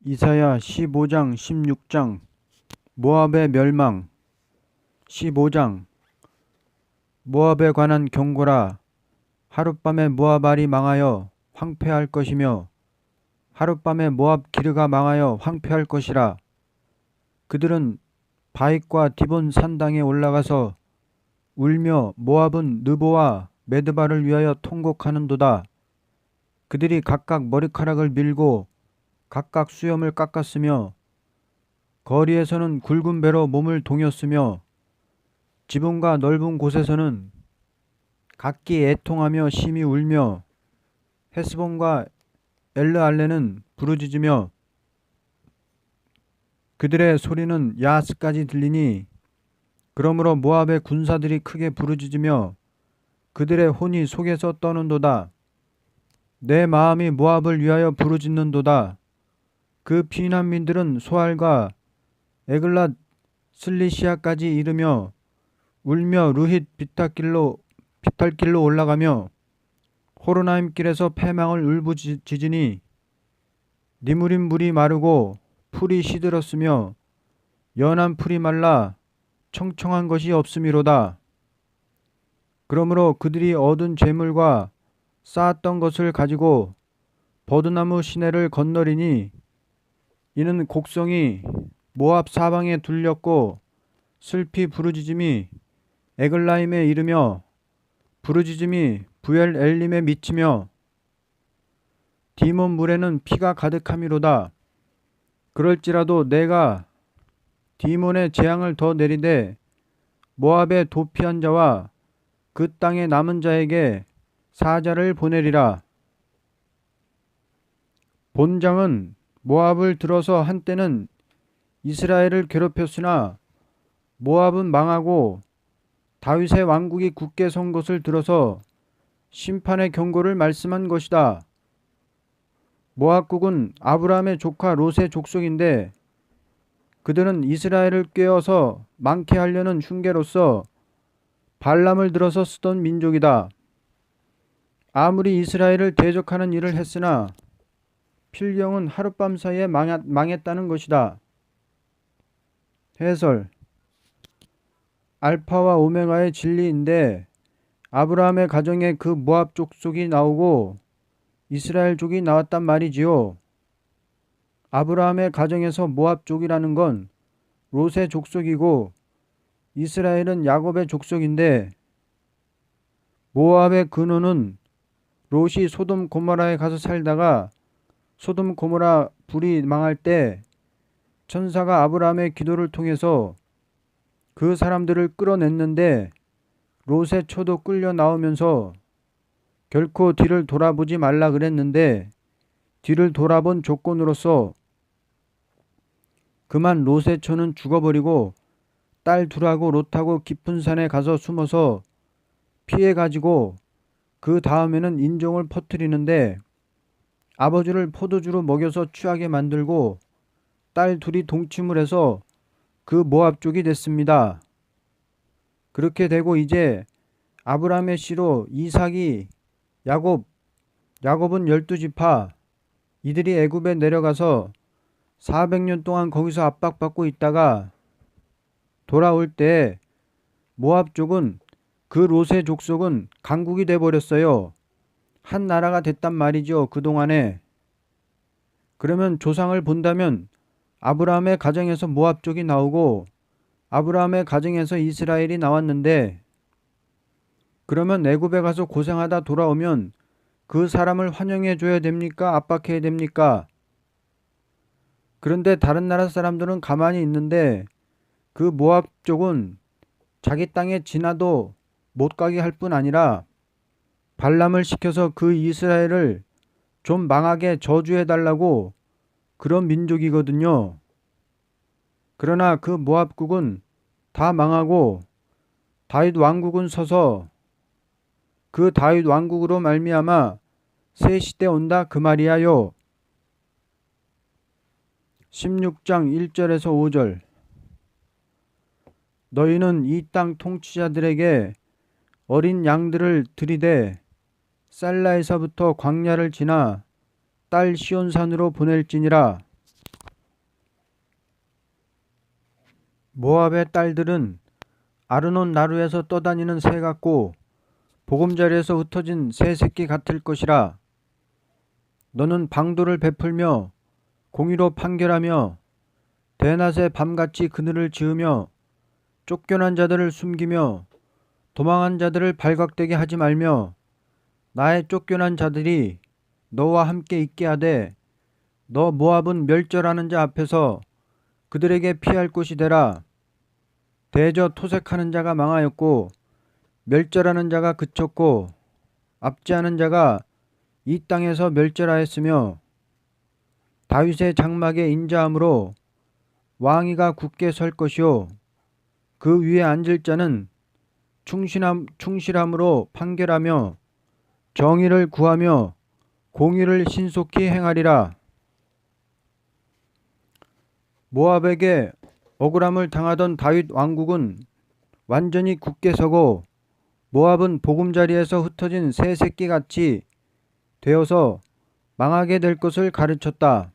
이사야 15장 16장 모압의 멸망. 15장 모압에 관한 경고라. 하룻밤에 모압알이 망하여 황폐할 것이며 하룻밤에 모압 기르가 망하여 황폐할 것이라. 그들은 바익과 디본 산당에 올라가서 울며 모압은 느보와 메드바를 위하여 통곡하는도다. 그들이 각각 머리카락을 밀고 각각 수염을 깎았으며 거리에서는 굵은 배로 몸을 동였으며 지붕과 넓은 곳에서는 각기 애통하며 심히 울며 헤스본과 엘르알레는 부르짖으며 그들의 소리는 야하스까지 들리니 그러므로 모압의 군사들이 크게 부르짖으며 그들의 혼이 속에서 떠는도다. 내 마음이 모압을 위하여 부르짖는도다. 그 피난민들은 소알과 에글랏 슬리시아까지 이르며 울며 루힛 비탈길로 올라가며 호로나임 길에서 패망을 울부짖으니 니무림 물이 마르고 풀이 시들었으며 연한 풀이 말라 청청한 것이 없음이로다. 그러므로 그들이 얻은 재물과 쌓았던 것을 가지고 버드나무 시내를 건너리니 이는 곡성이 모압 사방에 둘렸고 슬피 부르짖음이 에글라임에 이르며 부르짖음이 부엘 엘림에 미치며 디몬 물에는 피가 가득함이로다. 그럴지라도 내가 디몬의 재앙을 더 내리되 모압의 도피한 자와 그 땅에 남은 자에게 사자를 보내리라. 본장은 모압을 들어서 한때는 이스라엘을 괴롭혔으나 모압은 망하고 다윗의 왕국이 굳게 선 것을 들어서 심판의 경고를 말씀한 것이다. 모압국은 아브라함의 조카 롯의 족속인데 그들은 이스라엘을 꾀어서 많게 하려는 흉계로서 발람을 들어서 쓰던 민족이다. 아무리 이스라엘을 대적하는 일을 했으나 필경은 하룻밤 사이에 망했다는 것이다. 해설. 알파와 오메가의 진리인데 아브라함의 가정에 그 모압 족속이 나오고 이스라엘 족이 나왔단 말이지요. 아브라함의 가정에서 모압 족이라는 건 롯의 족속이고 이스라엘은 야곱의 족속인데 모압의 근원은 롯이 소돔 고모라에 가서 살다가 소돔 고모라 불이 망할 때 천사가 아브라함의 기도를 통해서 그 사람들을 끌어냈는데 롯의 초도 끌려 나오면서 결코 뒤를 돌아보지 말라 그랬는데 뒤를 돌아본 조건으로서 그만 롯의 초는 죽어버리고 딸 둘하고 롯하고 깊은 산에 가서 숨어서 피해가지고 그 다음에는 인종을 퍼뜨리는데 아버지를 포도주로 먹여서 취하게 만들고 딸 둘이 동침을 해서 그 모압 족이 됐습니다. 그렇게 되고 이제 아브라함의 씨로 이삭이 야곱은 12지파 이들이 애굽에 내려가서 400년 동안 거기서 압박받고 있다가 돌아올 때 모압 족은 그 롯의 족속은 강국이 돼버렸어요. 한 나라가 됐단 말이죠. 그동안에. 그러면 조상을 본다면 아브라함의 가정에서 모압 족이 나오고 아브라함의 가정에서 이스라엘이 나왔는데 그러면 애굽에 가서 고생하다 돌아오면 그 사람을 환영해 줘야 됩니까? 압박해야 됩니까? 그런데 다른 나라 사람들은 가만히 있는데 그 모압 족은 자기 땅에 지나도 못 가게 할 뿐 아니라 발람을 시켜서 그 이스라엘을 좀 망하게 저주해 달라고 그런 민족이거든요. 그러나 그 모압국은 다 망하고 다윗 왕국은 서서 그 다윗 왕국으로 말미암아 새 시대 온다 그 말이야요. 16장 1절에서 5절. 너희는 이 땅 통치자들에게 어린 양들을 들이대 살라에서부터 광야를 지나 딸 시온산으로 보낼지니라. 모압의 딸들은 아르논 나루에서 떠다니는 새 같고 보금자리에서 흩어진 새 새끼 같을 것이라. 너는 방도를 베풀며 공의로 판결하며 대낮에 밤같이 그늘을 지으며 쫓겨난 자들을 숨기며 도망한 자들을 발각되게 하지 말며 나의 쫓겨난 자들이 너와 함께 있게 하되 너 모압은 멸절하는 자 앞에서 그들에게 피할 곳이 되라. 대저 토색하는 자가 망하였고 멸절하는 자가 그쳤고 압제하는 자가 이 땅에서 멸절하였으며 다윗의 장막에 인자함으로 왕위가 굳게 설 것이요 그 위에 앉을 자는 충실함으로 판결하며 정의를 구하며 공의를 신속히 행하리라. 모압에게 억울함을 당하던 다윗 왕국은 완전히 굳게 서고 모압은 보금자리에서 흩어진 새 새끼같이 되어서 망하게 될 것을 가르쳤다.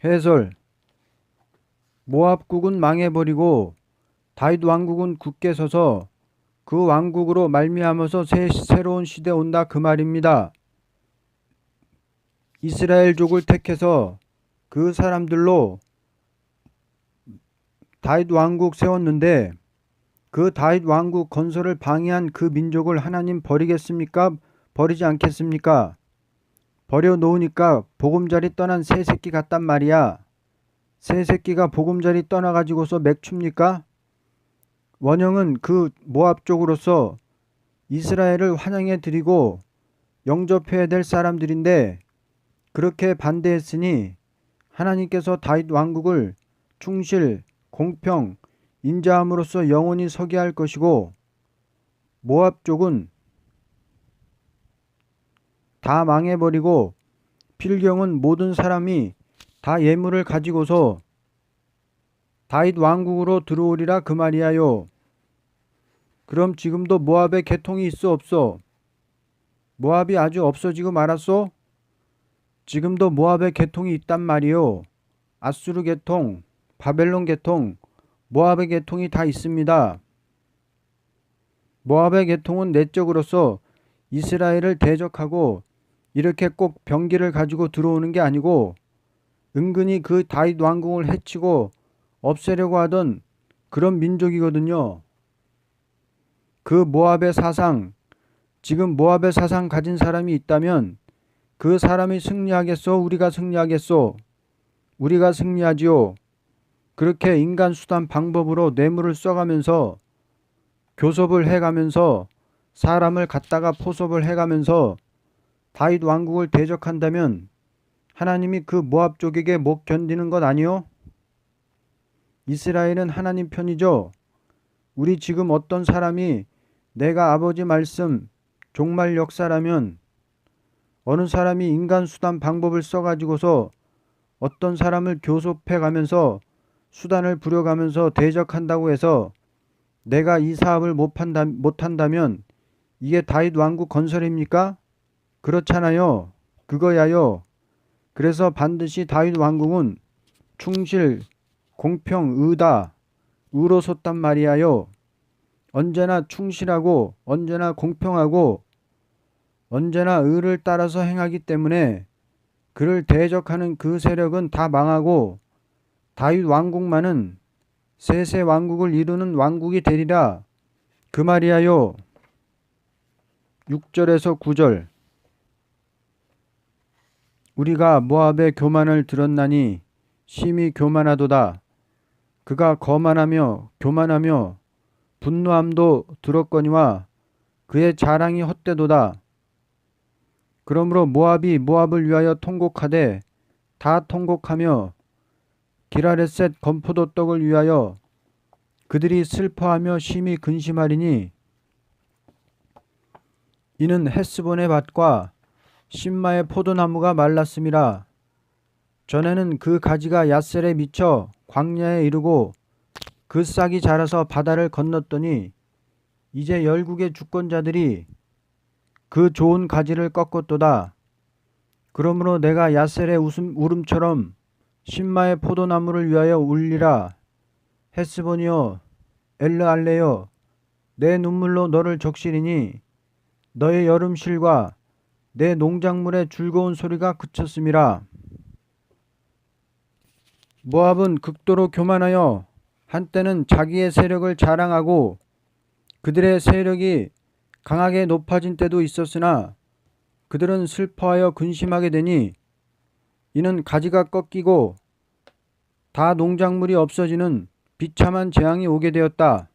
해설. 모압국은 망해버리고 다윗 왕국은 굳게 서서 그 왕국으로 말미암아서 새로운 시대 온다 그 말입니다. 이스라엘족을 택해서 그 사람들로 다윗 왕국 세웠는데 그 다윗 왕국 건설을 방해한 그 민족을 하나님 버리겠습니까? 버리지 않겠습니까? 버려놓으니까 보금자리 떠난 새 새끼 같단 말이야. 새 새끼가 보금자리 떠나가지고서 맥춥니까? 원형은 그 모압 쪽으로서 이스라엘을 환영해 드리고 영접해야 될 사람들인데 그렇게 반대했으니 하나님께서 다윗 왕국을 충실, 공평, 인자함으로써 영원히 서게 할 것이고 모압 쪽은 다 망해버리고 필경은 모든 사람이 다 예물을 가지고서 다윗 왕국으로 들어오리라 그 말이야요. 그럼 지금도 모압에 계통이 있어 없어? 모압이 아주 없어지고 말았소? 지금도 모압에 계통이 있단 말이요. 아수르 계통, 바벨론 계통, 모압의 계통이 다 있습니다. 모압의 계통은 내적으로서 이스라엘을 대적하고 이렇게 꼭 병기를 가지고 들어오는 게 아니고 은근히 그 다윗 왕궁을 해치고 없애려고 하던 그런 민족이거든요. 그 모압의 사상, 지금 모압의 사상 가진 사람이 있다면 그 사람이 승리하겠소? 우리가 승리하겠소? 우리가 승리하지요. 그렇게 인간 수단 방법으로 뇌물을 써가면서 교섭을 해가면서 사람을 갖다가 포섭을 해가면서 다윗 왕국을 대적한다면 하나님이 그 모압 쪽에게 못 견디는 것 아니요? 이스라엘은 하나님 편이죠. 우리 지금 어떤 사람이 내가 아버지 말씀 종말 역사라면 어느 사람이 인간 수단 방법을 써가지고서 어떤 사람을 교섭해 가면서 수단을 부려가면서 대적한다고 해서 내가 이 사업을 못한다면 이게 다윗 왕국 건설입니까? 그렇잖아요. 그거야요. 그래서 반드시 다윗 왕국은 충실, 공평, 의다, 의로 섰단 말이야요. 언제나 충실하고 언제나 공평하고 언제나 의를 따라서 행하기 때문에 그를 대적하는 그 세력은 다 망하고 다윗 왕국만은 새 왕국을 이루는 왕국이 되리라 그 말이야요. 6절에서 9절. 우리가 모압의 교만을 들었나니 심히 교만하도다. 그가 거만하며 교만하며 분노함도 들었거니와 그의 자랑이 헛되도다. 그러므로 모압이 모압을 위하여 통곡하되 다 통곡하며 기라레셋 건포도 떡을 위하여 그들이 슬퍼하며 심히 근심하리니 이는 헤스본의 밭과 신마의 포도나무가 말랐음이라. 전에는 그 가지가 야셀에 미쳐 광야에 이르고 그 싹이 자라서 바다를 건넜더니 이제 열국의 주권자들이 그 좋은 가지를 꺾었도다. 그러므로 내가 야셀의 울음처럼 신마의 포도나무를 위하여 울리라. 헤스본이여 엘르알레여 내 눈물로 너를 적시리니 너의 여름실과 내 농작물의 즐거운 소리가 그쳤음이라. 모압은 극도로 교만하여 한때는 자기의 세력을 자랑하고 그들의 세력이 강하게 높아진 때도 있었으나 그들은 슬퍼하여 근심하게 되니 이는 가지가 꺾이고 다 농작물이 없어지는 비참한 재앙이 오게 되었다.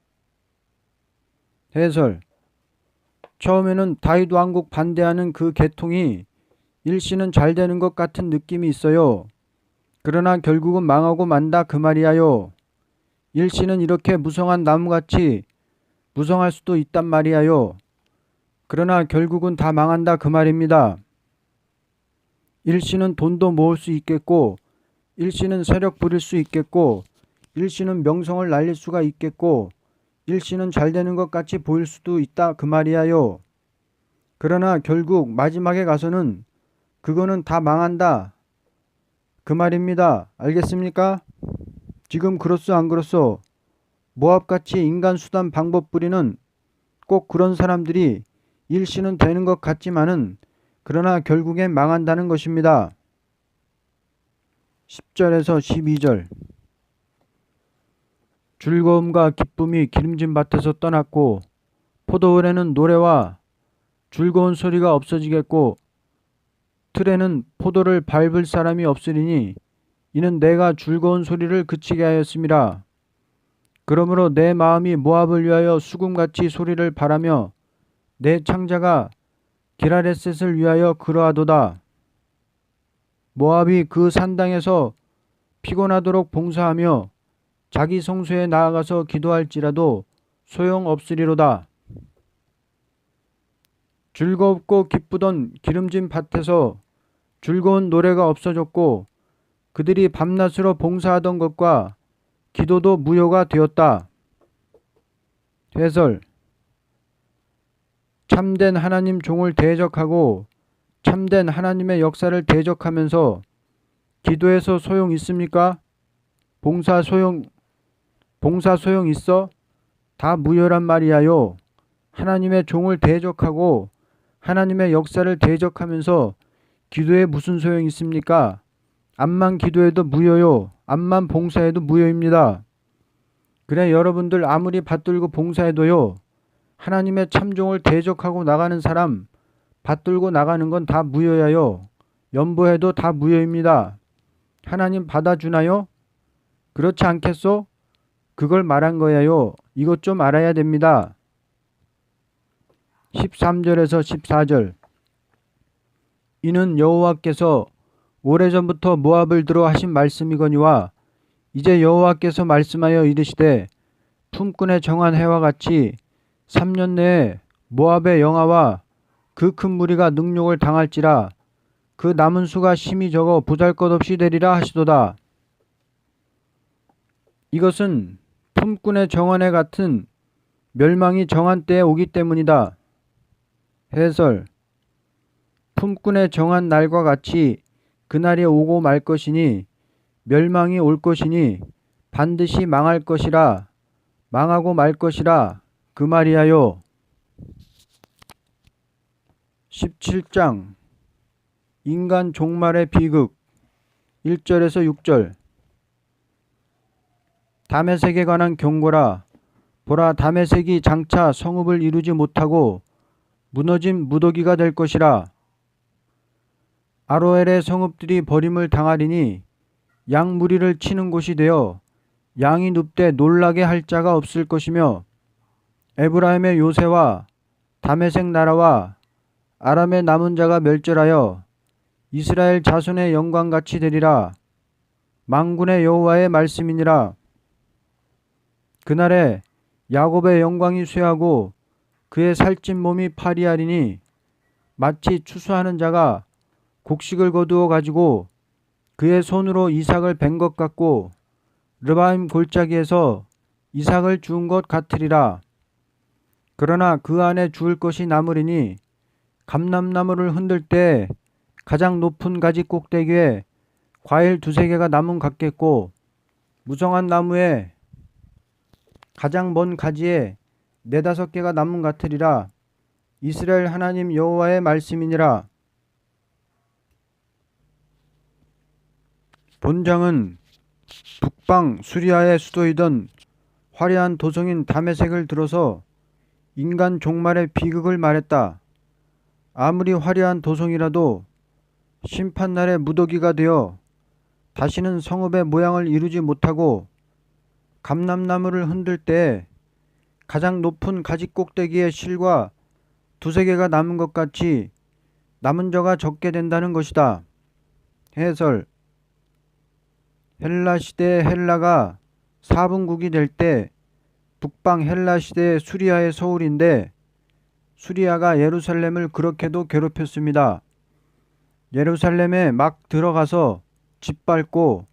해설. 처음에는 다윗 왕국 반대하는 그 계통이 일시는 잘 되는 것 같은 느낌이 있어요. 그러나 결국은 망하고 만다 그 말이야요. 일시는 이렇게 무성한 나무같이 무성할 수도 있단 말이야요. 그러나 결국은 다 망한다 그 말입니다. 일시는 돈도 모을 수 있겠고 일시는 세력 부릴 수 있겠고 일시는 명성을 날릴 수가 있겠고 일시는 잘 되는 것 같이 보일 수도 있다 그 말이야요. 그러나 결국 마지막에 가서는 그거는 다 망한다 그 말입니다. 알겠습니까? 지금 그렇소 안 그렇소? 모압같이 인간 수단 방법 부리는 꼭 그런 사람들이 일시는 되는 것 같지만은 그러나 결국엔 망한다는 것입니다. 10절에서 12절. 즐거움과 기쁨이 기름진 밭에서 떠났고 포도원에는 노래와 즐거운 소리가 없어지겠고 틀에는 포도를 밟을 사람이 없으리니 이는 내가 즐거운 소리를 그치게 하였음이라. 그러므로 내 마음이 모압을 위하여 수금같이 소리를 바라며 내 창자가 기라레셋을 위하여 그러하도다. 모압이 그 산당에서 피곤하도록 봉사하며 자기 성소에 나아가서 기도할지라도 소용없으리로다. 즐겁고 기쁘던 기름진 밭에서 즐거운 노래가 없어졌고 그들이 밤낮으로 봉사하던 것과 기도도 무효가 되었다. 해설. 참된 하나님 종을 대적하고 참된 하나님의 역사를 대적하면서 기도에서 소용 있습니까? 봉사 소용 있어? 다 무효란 말이야요. 하나님의 종을 대적하고 하나님의 역사를 대적하면서 기도에 무슨 소용이 있습니까? 암만 기도해도 무효요. 암만 봉사해도 무효입니다. 그래 여러분들 아무리 받들고 봉사해도요. 하나님의 참종을 대적하고 나가는 사람 받들고 나가는 건 다 무효야요. 연보해도 다 무효입니다. 하나님 받아주나요? 그렇지 않겠소? 그걸 말한 거야요. 이것 좀 알아야 됩니다. 13절에서 14절. 이는 여호와께서 오래전부터 모압을 들어 하신 말씀이거니와 이제 여호와께서 말씀하여 이르시되 품꾼의 정한 해와 같이 3년 내에 모압의 영하와 그 큰 무리가 능욕을 당할지라 그 남은 수가 심히 적어 보잘것없이 되리라 하시도다. 이것은 품꾼의 정한 해 같은 멸망이 정한 때에 오기 때문이다. 해설. 품꾼의 정한 날과 같이 그날이 오고 말 것이니 멸망이 올 것이니 반드시 망할 것이라 망하고 말 것이라 그 말이야요. 17장 인간 종말의 비극 1절에서 6절. 다메섹에 관한 경고라. 보라 다메섹이 장차 성읍을 이루지 못하고 무너진 무더기가 될 것이라. 아로엘의 성읍들이 버림을 당하리니 양 무리를 치는 곳이 되어 양이 눕되 놀라게 할 자가 없을 것이며 에브라임의 요새와 다메섹 나라와 아람의 남은 자가 멸절하여 이스라엘 자손의 영광같이 되리라. 만군의 여호와의 말씀이니라. 그날에 야곱의 영광이 쇠하고 그의 살찐 몸이 파리하리니 마치 추수하는 자가 곡식을 거두어 가지고 그의 손으로 이삭을 벤 것 같고 르바임 골짜기에서 이삭을 주운 것 같으리라. 그러나 그 안에 주울 것이 남으리니 감람나무를 흔들 때 가장 높은 가지 꼭대기에 과일 두세 개가 남은 같겠고 무성한 나무에 가장 먼 가지에 네다섯 개가 나문 같으리라. 이스라엘 하나님 여호와의 말씀이니라. 본장은 북방 수리아의 수도이던 화려한 도성인 다메섹을 들어서 인간 종말의 비극을 말했다. 아무리 화려한 도성이라도 심판날의 무더기가 되어 다시는 성읍의 모양을 이루지 못하고 감람나무를 흔들 때 가장 높은 가지 꼭대기에 실과 두세 개가 남은 것 같이 남은 자가 적게 된다는 것이다. 해설. 헬라 시대의 헬라가 4분국이 될 때 북방 헬라 시대의 수리아의 서울인데 수리아가 예루살렘을 그렇게도 괴롭혔습니다. 예루살렘에 막 들어가서 짓밟고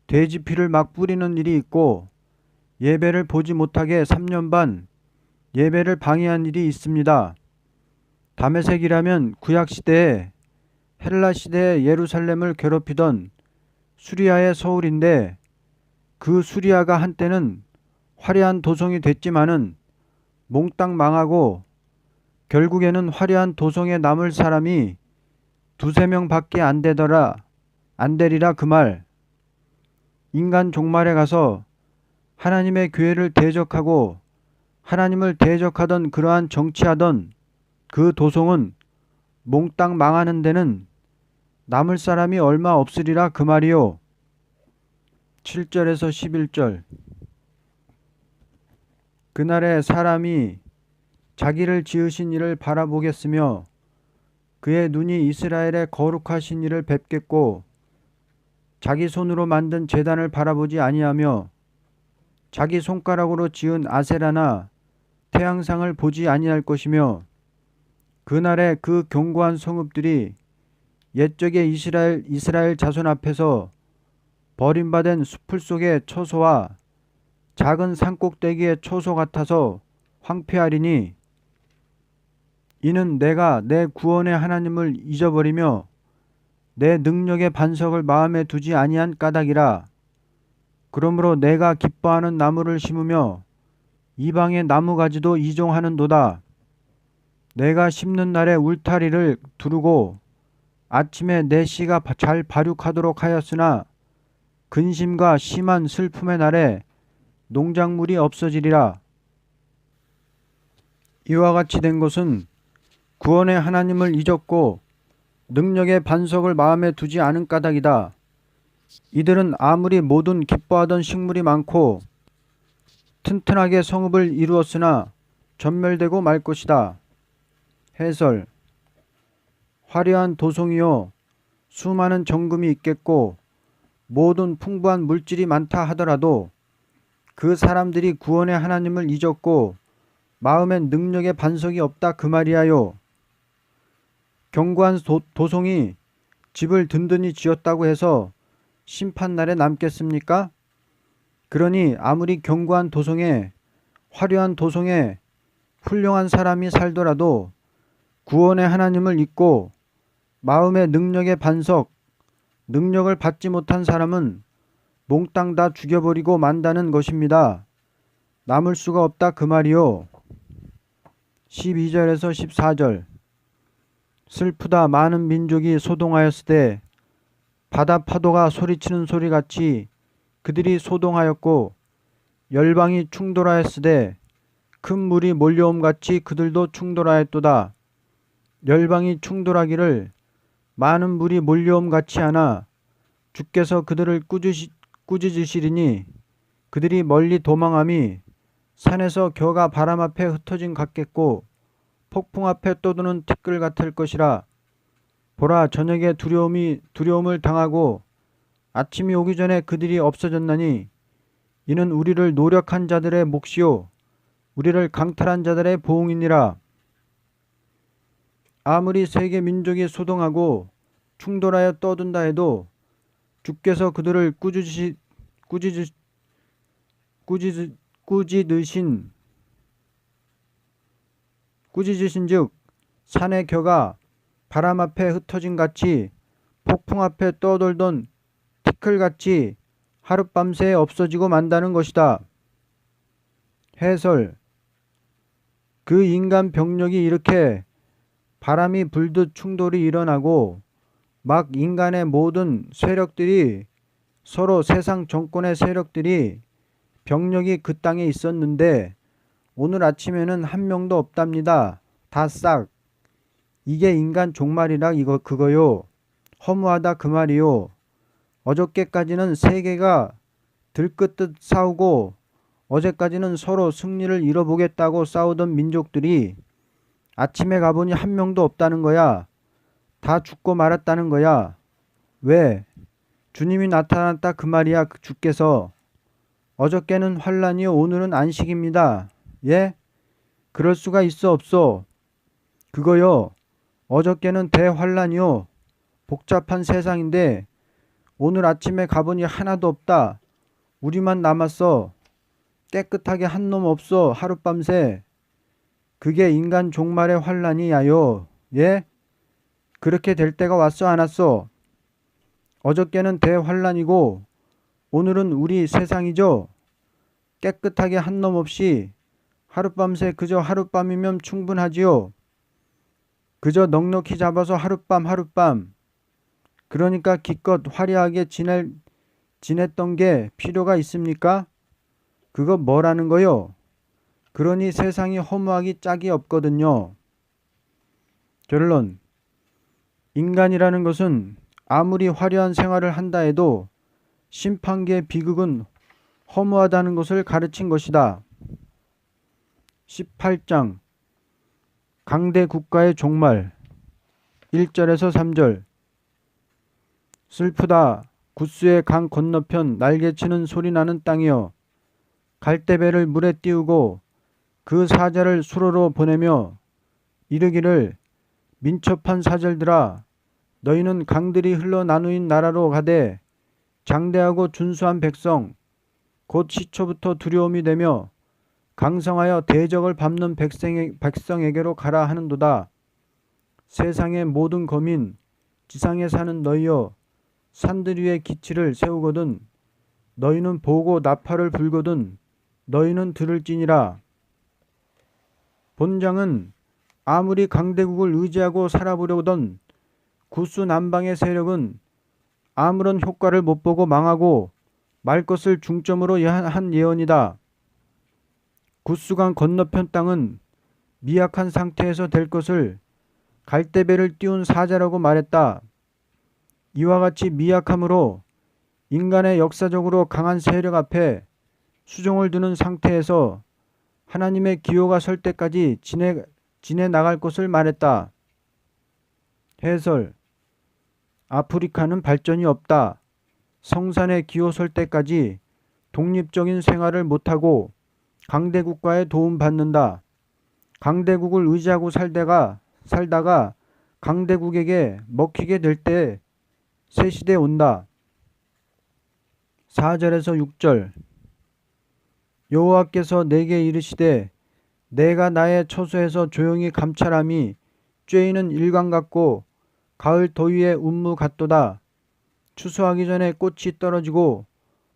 돼지 피를 막 뿌리는 일이 있고 예배를 보지 못하게 3년 반 예배를 방해한 일이 있습니다. 다메섹이라면 구약시대에 헬라시대의 예루살렘을 괴롭히던 수리아의 서울인데 그 수리아가 한때는 화려한 도성이 됐지만은 몽땅 망하고 결국에는 화려한 도성에 남을 사람이 두세 명밖에 안 되리라 그 말. 인간 종말에 가서 하나님의 교회를 대적하고 하나님을 대적하던 그러한 정치하던 그 도성은 몽땅 망하는 데는 남을 사람이 얼마 없으리라 그 말이요. 7절에서 11절. 그날에 사람이 자기를 지으신 이를 바라보겠으며 그의 눈이 이스라엘의 거룩하신 이를 뵙겠고 자기 손으로 만든 제단을 바라보지 아니하며 자기 손가락으로 지은 아세라나 태양상을 보지 아니할 것이며 그날에 그 견고한 성읍들이 옛적의 이스라엘 자손 앞에서 버림받은 수풀 속의 초소와 작은 산꼭대기의 초소 같아서 황폐하리니 이는 내가 내 구원의 하나님을 잊어버리며 내 능력의 반석을 마음에 두지 아니한 까닭이라. 그러므로 내가 기뻐하는 나무를 심으며 이방의 나무가지도 이종하는도다. 내가 심는 날에 울타리를 두르고 아침에 내 씨가 잘 발육하도록 하였으나 근심과 심한 슬픔의 날에 농작물이 없어지리라. 이와 같이 된 것은 구원의 하나님을 잊었고 능력의 반석을 마음에 두지 않은 까닭이다. 이들은 아무리 모든 기뻐하던 식물이 많고 튼튼하게 성읍을 이루었으나 전멸되고 말 것이다. 해설. 화려한 도성이요 수많은 정금이 있겠고 모든 풍부한 물질이 많다 하더라도 그 사람들이 구원의 하나님을 잊었고 마음엔 능력의 반석이 없다 그 말이야요. 견고한 도성이 집을 든든히 지었다고 해서 심판날에 남겠습니까? 그러니 아무리 견고한 도성에 화려한 도성에 훌륭한 사람이 살더라도 구원의 하나님을 잊고 마음의 능력의 반석, 능력을 받지 못한 사람은 몽땅 다 죽여버리고 만다는 것입니다. 남을 수가 없다 그 말이요. 12절에서 14절. 슬프다 많은 민족이 소동하였으되 바다 파도가 소리치는 소리같이 그들이 소동하였고 열방이 충돌하였으되 큰 물이 몰려옴같이 그들도 충돌하였도다. 열방이 충돌하기를 많은 물이 몰려옴같이 하나 주께서 그들을 꾸짖으시리니 그들이 멀리 도망함이 산에서 겨가 바람 앞에 흩어진 같겠고 폭풍 앞에 떠도는 티끌 같을 것이라. 보라 저녁에 두려움을 당하고 아침이 오기 전에 그들이 없어졌나니 이는 우리를 노력한 자들의 몫이요 우리를 강탈한 자들의 보응이니라. 아무리 세계 민족이 소동하고 충돌하여 떠든다 해도 주께서 그들을 꾸짖으신즉 산의 겨가 바람 앞에 흩어진 같이 폭풍 앞에 떠돌던 티끌같이 하룻밤새 없어지고 만다는 것이다. 해설. 그 인간 병력이 이렇게 바람이 불듯 충돌이 일어나고 막 인간의 모든 세력들이 서로 세상 정권의 세력들이 병력이 그 땅에 있었는데 오늘 아침에는 한 명도 없답니다. 다 싹. 이게 인간 종말이라 그거요. 허무하다 그 말이요. 어저께까지는 세계가 들끓듯 싸우고 어제까지는 서로 승리를 이뤄보겠다고 싸우던 민족들이 아침에 가보니 한 명도 없다는 거야. 다 죽고 말았다는 거야. 왜? 주님이 나타났다 그 말이야. 주께서. 어저께는 환란이요 오늘은 안식입니다. 예? 그럴 수가 있어 없어? 그거요. 어저께는 대환란이요. 복잡한 세상인데 오늘 아침에 가보니 하나도 없다. 우리만 남았어. 깨끗하게 한 놈 없어. 하룻밤새. 그게 인간 종말의 환란이야요. 예? 그렇게 될 때가 왔어 안 왔어? 어저께는 대환란이고 오늘은 우리 세상이죠. 깨끗하게 한 놈 없이 하룻밤새 그저 하룻밤이면 충분하지요. 그저 넉넉히 잡아서 하룻밤. 그러니까 기껏 화려하게 지냈던 게 필요가 있습니까? 그거 뭐라는 거요? 그러니 세상이 허무하기 짝이 없거든요. 결론. 인간이라는 것은 아무리 화려한 생활을 한다 해도 심판계의 비극은 허무하다는 것을 가르친 것이다. 18장 강대 국가의 종말 1절에서 3절. 슬프다. 구스의 강 건너편 날개치는 소리나는 땅이여. 갈대배를 물에 띄우고 그 사자를 수로로 보내며 이르기를 민첩한 사절들아 너희는 강들이 흘러 나누인 나라로 가되 장대하고 준수한 백성 곧 시초부터 두려움이 되며 강성하여 대적을 밟는 백성에게로 가라 하는도다. 세상의 모든 거민 지상에 사는 너희여 산들 위에 기치를 세우거든 너희는 보고 나팔을 불거든 너희는 들을지니라. 본장은 아무리 강대국을 의지하고 살아보려던 구스 남방의 세력은 아무런 효과를 못 보고 망하고 말 것을 중점으로 한 예언이다. 구스강 건너편 땅은 미약한 상태에서 될 것을 갈대배를 띄운 사자라고 말했다. 이와 같이 미약함으로 인간의 역사적으로 강한 세력 앞에 수종을 두는 상태에서 하나님의 기호가 설 때까지 지내 나갈 것을 말했다. 해설. 아프리카는 발전이 없다. 성산의 기호 설 때까지 독립적인 생활을 못하고 강대국가에 도움받는다. 강대국을 의지하고 살다가 강대국에게 먹히게 될 때 새 시대 온다. 4절에서 6절. 여호와께서 내게 이르시되 내가 나의 처소에서 조용히 감찰함이 쬐이는 일광 같고 가을 더위의 운무 같도다. 추수하기 전에 꽃이 떨어지고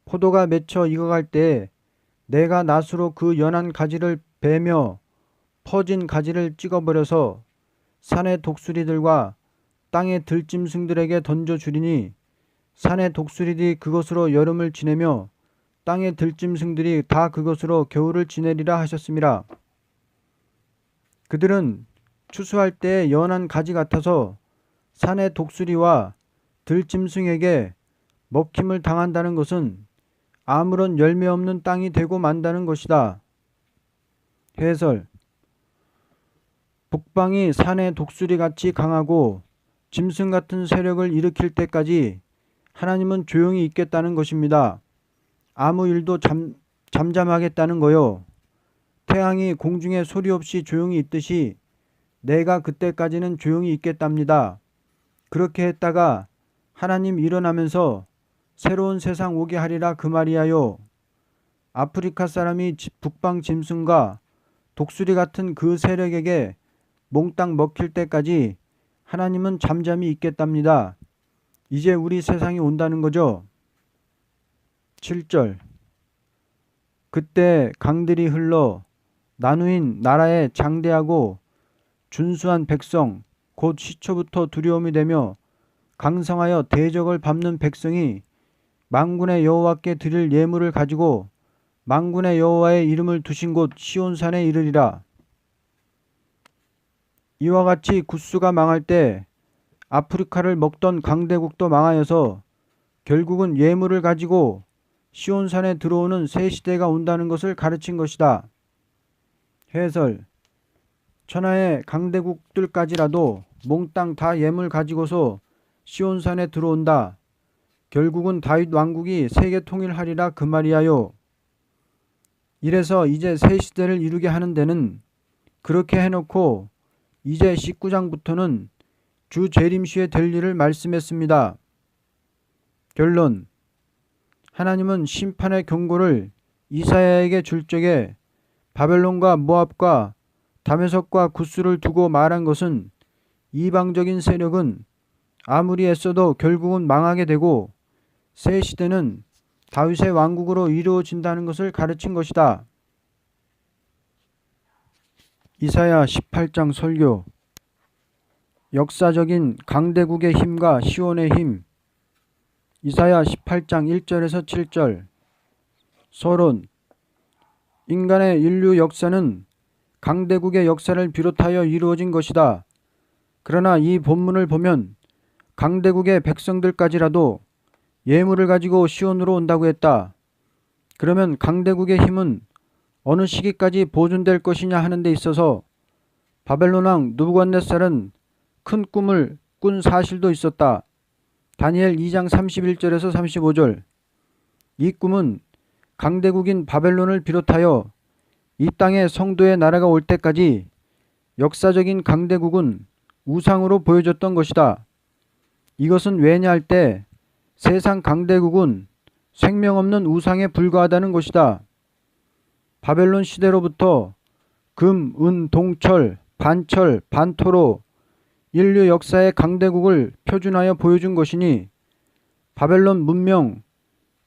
포도가 맺혀 익어갈 때에 내가 낫으로 그 연한 가지를 베며 퍼진 가지를 찍어버려서 산의 독수리들과 땅의 들짐승들에게 던져주리니 산의 독수리들이 그것으로 여름을 지내며 땅의 들짐승들이 다 그것으로 겨울을 지내리라 하셨습니다. 그들은 추수할 때의 연한 가지 같아서 산의 독수리와 들짐승에게 먹힘을 당한다는 것은 아무런 열매 없는 땅이 되고 만다는 것이다. 해설. 북방이 산의 독수리같이 강하고 짐승 같은 세력을 일으킬 때까지 하나님은 조용히 있겠다는 것입니다. 아무 일도 잠잠하겠다는 거요. 태양이 공중에 소리 없이 조용히 있듯이 내가 그때까지는 조용히 있겠답니다. 그렇게 했다가 하나님 일어나면서 새로운 세상 오게 하리라 그 말이야요. 아프리카 사람이 북방 짐승과 독수리 같은 그 세력에게 몽땅 먹힐 때까지 하나님은 잠잠히 있겠답니다. 이제 우리 세상이 온다는 거죠. 7절. 그때 강들이 흘러 나누인 나라의 장대하고 준수한 백성 곧 시초부터 두려움이 되며 강성하여 대적을 밟는 백성이 만군의 여호와께 드릴 예물을 가지고 만군의 여호와의 이름을 두신 곳 시온산에 이르리라. 이와 같이 구스가 망할 때 아프리카를 먹던 강대국도 망하여서 결국은 예물을 가지고 시온산에 들어오는 새 시대가 온다는 것을 가르친 것이다. 해설: 천하의 강대국들까지라도 몽땅 다 예물 가지고서 시온산에 들어온다. 결국은 다윗 왕국이 세계 통일하리라 그 말이야요. 이래서 이제 새 시대를 이루게 하는 데는 그렇게 해놓고 이제 19장부터는 주 재림시에 될 일을 말씀했습니다. 결론: 하나님은 심판의 경고를 이사야에게 줄 적에 바벨론과 모압과 다메섹과 구스를 두고 말한 것은 이방적인 세력은 아무리 애써도 결국은 망하게 되고 새 시대는 다윗의 왕국으로 이루어진다는 것을 가르친 것이다. 이사야 18장 설교. 역사적인 강대국의 힘과 시온의 힘. 이사야 18장 1절에서 7절. 서론: 인간의 인류 역사는 강대국의 역사를 비롯하여 이루어진 것이다. 그러나 이 본문을 보면 강대국의 백성들까지라도 예물을 가지고 시온으로 온다고 했다. 그러면 강대국의 힘은 어느 시기까지 보존될 것이냐 하는 데 있어서 바벨론 왕 느부갓네살은 큰 꿈을 꾼 사실도 있었다. 다니엘 2장 31절에서 35절. 이 꿈은 강대국인 바벨론을 비롯하여 이 땅에 성도의 나라가 올 때까지 역사적인 강대국은 우상으로 보여졌던 것이다. 이것은 왜냐 할 때 세상 강대국은 생명 없는 우상에 불과하다는 것이다. 바벨론 시대로부터 금, 은, 동, 철, 반철, 반토로 인류 역사의 강대국을 표준하여 보여준 것이니 바벨론 문명,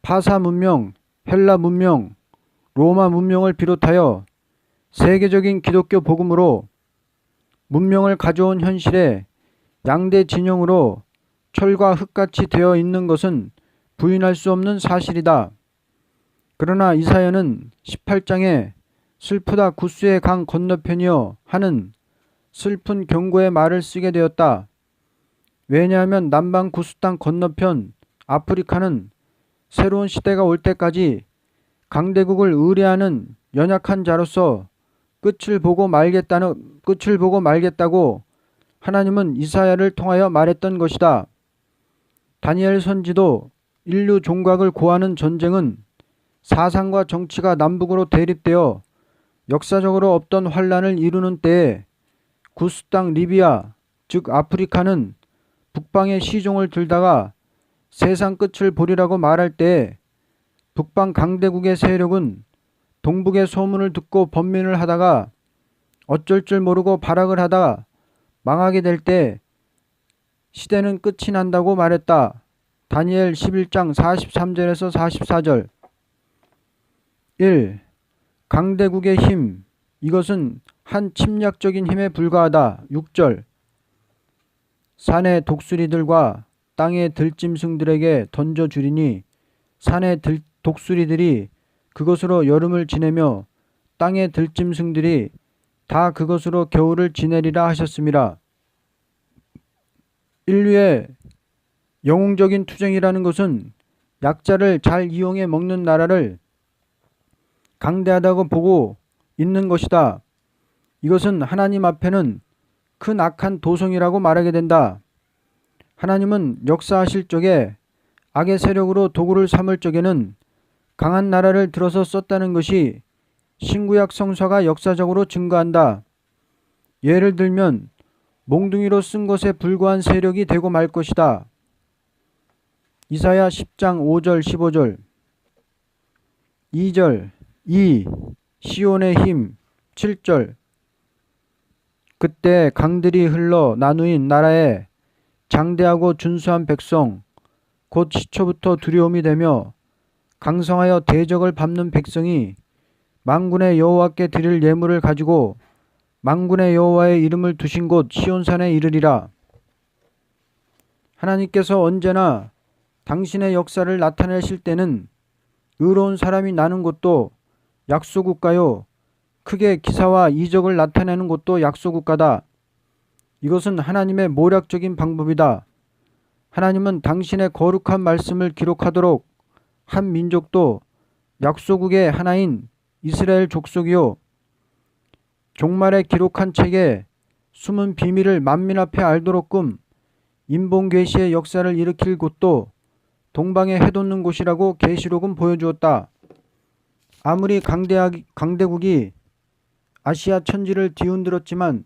파사 문명, 헬라 문명, 로마 문명을 비롯하여 세계적인 기독교 복음으로 문명을 가져온 현실에 양대 진영으로 철과 흙같이 되어 있는 것은 부인할 수 없는 사실이다. 그러나 이사야는 18장에 슬프다 구스의 강 건너편이여 하는 슬픈 경고의 말을 쓰게 되었다. 왜냐하면 남방 구스 땅 건너편 아프리카는 새로운 시대가 올 때까지 강대국을 의뢰하는 연약한 자로서 끝을 보고 말겠다고 하나님은 이사야를 통하여 말했던 것이다. 다니엘 선지도 인류 종각을 고하는 전쟁은 사상과 정치가 남북으로 대립되어 역사적으로 없던 환란을 이루는 때에 구스 땅 리비아 즉 아프리카는 북방의 시종을 들다가 세상 끝을 보리라고 말할 때에 북방 강대국의 세력은 동북의 소문을 듣고 번민을 하다가 어쩔 줄 모르고 발악을 하다가 망하게 될 때 시대는 끝이 난다고 말했다. 다니엘 11장 43절에서 44절. 1. 강대국의 힘. 이것은 한 침략적인 힘에 불과하다. 6절. 산의 독수리들과 땅의 들짐승들에게 던져주리니 산의 독수리들이 그것으로 여름을 지내며 땅의 들짐승들이 다 그것으로 겨울을 지내리라 하셨습니다. 인류의 영웅적인 투쟁이라는 것은 약자를 잘 이용해 먹는 나라를 강대하다고 보고 있는 것이다. 이것은 하나님 앞에는 큰 악한 도성이라고 말하게 된다. 하나님은 역사하실 적에 악의 세력으로 도구를 삼을 적에는 강한 나라를 들어서 썼다는 것이 신구약 성서가 역사적으로 증거한다. 예를 들면 몽둥이로 쓴 것에 불과한 세력이 되고 말 것이다. 이사야 10장 5절 15절. 2절. 2. 시온의 힘. 7절. 그때 강들이 흘러 나누인 나라에 장대하고 준수한 백성 곧 시초부터 두려움이 되며 강성하여 대적을 밟는 백성이 만군의 여호와께 드릴 예물을 가지고 만군의 여호와의 이름을 두신 곳 시온산에 이르리라. 하나님께서 언제나 당신의 역사를 나타내실 때는 의로운 사람이 나는 곳도 약소국가요, 크게 기사와 이적을 나타내는 곳도 약소국가다. 이것은 하나님의 모략적인 방법이다. 하나님은 당신의 거룩한 말씀을 기록하도록 한 민족도 약소국의 하나인 이스라엘 족속이요, 종말에 기록한 책에 숨은 비밀을 만민 앞에 알도록끔 인본계시의 역사를 일으킬 곳도 동방에 해돋는 곳이라고 계시록은 보여주었다. 아무리 강대국이 아시아 천지를 뒤흔들었지만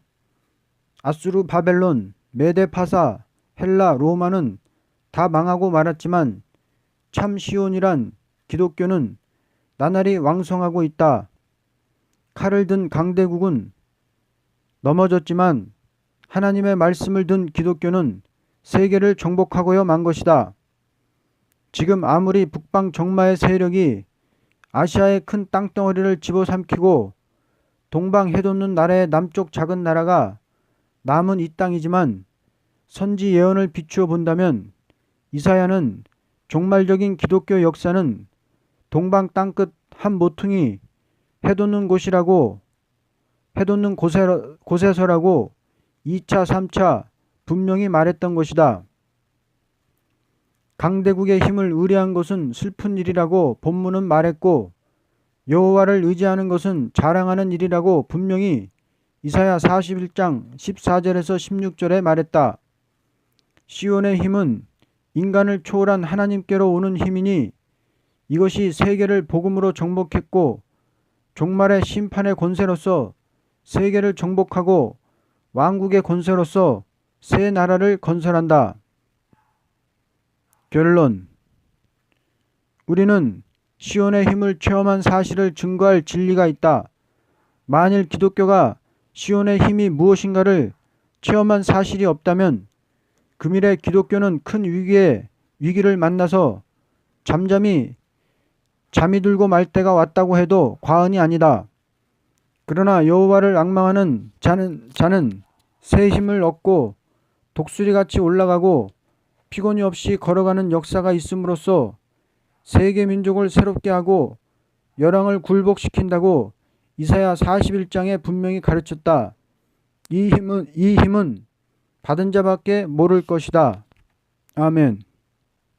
아수르, 바벨론, 메데파사, 헬라, 로마는 다 망하고 말았지만 참 시온이란 기독교는 나날이 왕성하고 있다. 칼을 든 강대국은 넘어졌지만 하나님의 말씀을 든 기독교는 세계를 정복하고야 만 것이다. 지금 아무리 북방 적마의 세력이 아시아의 큰 땅덩어리를 집어삼키고 동방 해돋는 나라의 남쪽 작은 나라가 남은 이 땅이지만 선지 예언을 비추어 본다면 이사야는 종말적인 기독교 역사는 동방 땅끝 한 모퉁이 해돋는 곳에서라고 2차, 3차 분명히 말했던 것이다. 강대국의 힘을 의뢰한 것은 슬픈 일이라고 본문은 말했고 여호와를 의지하는 것은 자랑하는 일이라고 분명히 이사야 41장 14절에서 16절에 말했다. 시온의 힘은 인간을 초월한 하나님께로 오는 힘이니 이것이 세계를 복음으로 정복했고 종말의 심판의 권세로서 세계를 정복하고 왕국의 권세로서 새 나라를 건설한다. 결론. 우리는 시온의 힘을 체험한 사실을 증거할 진리가 있다. 만일 기독교가 시온의 힘이 무엇인가를 체험한 사실이 없다면 금일의 기독교는 큰 위기를 만나서 잠이 들고 말 때가 왔다고 해도 과언이 아니다. 그러나 여호와를 앙망하는 자는 새 힘을 얻고 독수리같이 올라가고 피곤이 없이 걸어가는 역사가 있음으로써 세계 민족을 새롭게 하고 열왕을 굴복시킨다고 이사야 41장에 분명히 가르쳤다. 이 힘은 받은 자밖에 모를 것이다. 아멘.